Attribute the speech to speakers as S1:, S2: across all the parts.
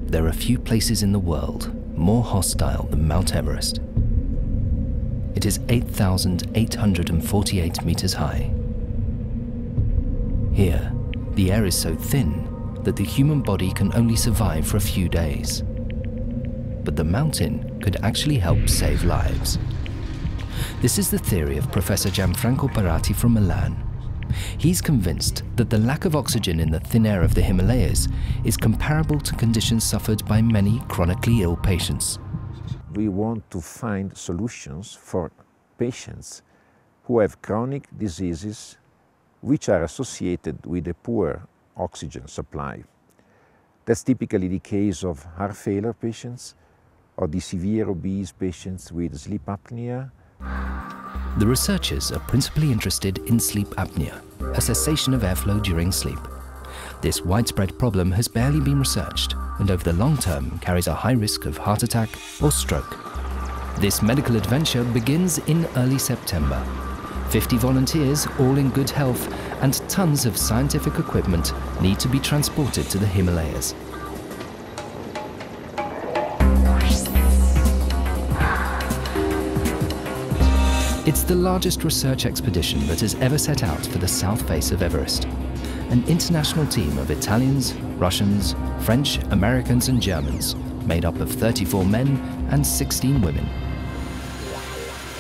S1: there are few places in the world more hostile than Mount Everest. It is 8,848 meters high. Here, the air is so thin that the human body can only survive for a few days. But the mountain could actually help save lives. This is the theory of Professor Parati from Milan. He's convinced that the lack of oxygen in the thin air of the Himalayas is comparable to conditions suffered by many chronically ill patients.
S2: We want to find solutions for patients who have chronic diseases which are associated with a poor oxygen supply. That's typically the case of heart failure patients or the severe obese patients with sleep apnea.
S1: The researchers are principally interested in sleep apnea, a cessation of airflow during sleep. This widespread problem has barely been researched and over the long term carries a high risk of heart attack or stroke. This medical adventure begins in early September. 50 volunteers, all in good health, and tons of scientific equipment need to be transported to the Himalayas. It's the largest research expedition that has ever set out for the south face of Everest. An international team of Italians, Russians, French, Americans and Germans, made up of 34 men and 16 women.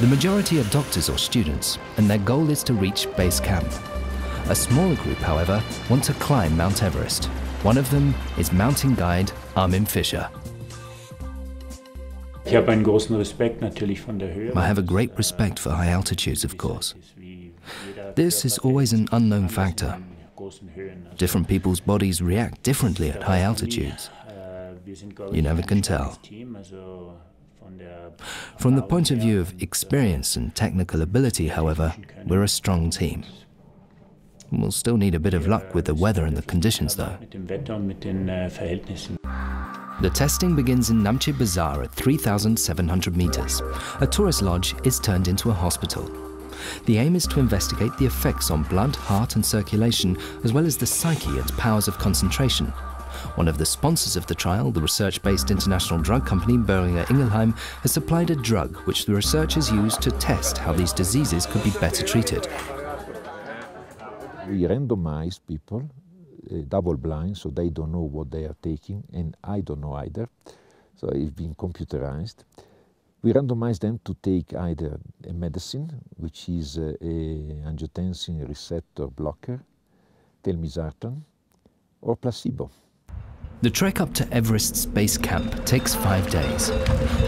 S1: The majority are doctors or students, and their goal is to reach base camp. A smaller group, however, want to climb Mount Everest. One of them is mountain guide Armin Fischer.
S3: I have
S1: a great respect for high altitudes, of course. This is always an unknown factor. Different people's bodies react differently at high altitudes. You never can tell. From the point of view of experience and technical ability, however, we're a strong team. We'll still need a bit of luck with the weather and the conditions, though. The testing begins in Namche Bazaar at 3,700 meters. A tourist lodge is turned into a hospital. The aim is to investigate the effects on blood, heart and circulation, as well as the psyche and powers of concentration. One of the sponsors of the trial, the research-based international drug company Boehringer Ingelheim, has supplied a drug which the researchers use to test how these diseases could be better treated.
S2: We randomize people, double-blind, so they don't know what they are taking, and I don't know either, so it's been computerized. We randomize them to take either a medicine, which is a angiotensin receptor blocker, telmisartan, or placebo.
S1: The trek up to Everest's base camp takes 5 days.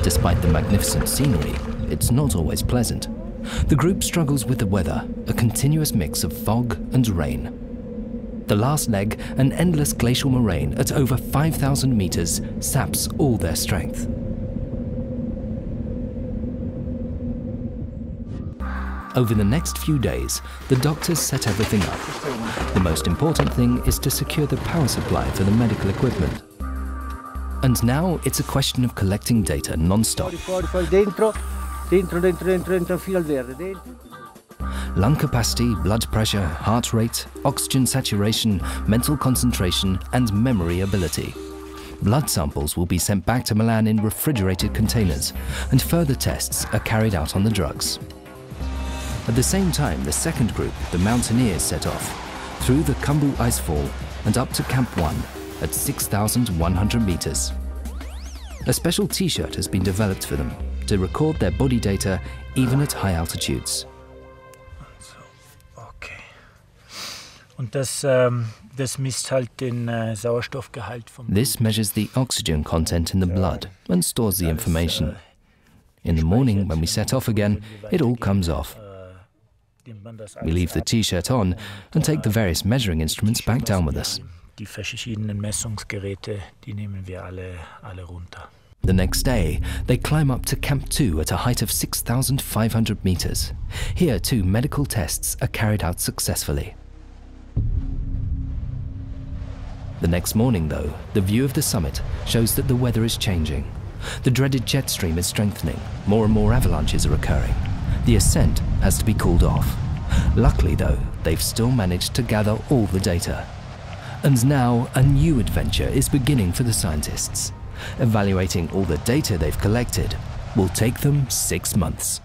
S1: Despite the magnificent scenery, it's not always pleasant. The group struggles with the weather, a continuous mix of fog and rain. The last leg, an endless glacial moraine at over 5,000 meters, saps all their strength. Over the next few days, the doctors set everything up. The most important thing is to secure the power supply for the medical equipment. And now it's a question of collecting data non-stop. Lung capacity, blood pressure, heart rate, oxygen saturation, mental concentration, and memory ability. Blood samples will be sent back to Milan in refrigerated containers, and further tests are carried out on the drugs. At the same time, the second group, the mountaineers, set off through the Khumbu icefall and up to Camp 1 at 6,100 meters. A special T-shirt has been developed for them to record their body data even at high altitudes.
S3: Okay. Und das misst halt den Sauerstoffgehalt vom Blut.
S1: This measures the oxygen content in the blood and stores the information. In the morning, when we set off again, it all comes off. We leave the T-shirt on and take the various measuring instruments back down with us.
S3: Die verschiedenen Messungsgeräte, die nehmen wir alle runter.
S1: The next day, they climb up to Camp 2 at a height of 6,500 meters. Here, too, medical tests are carried out successfully. The next morning, though, the view of the summit shows that the weather is changing. The dreaded jet stream is strengthening. More and more avalanches are occurring. The ascent has to be called off. Luckily, though, they've still managed to gather all the data. And now a new adventure is beginning for the scientists. Evaluating all the data they've collected will take them 6 months.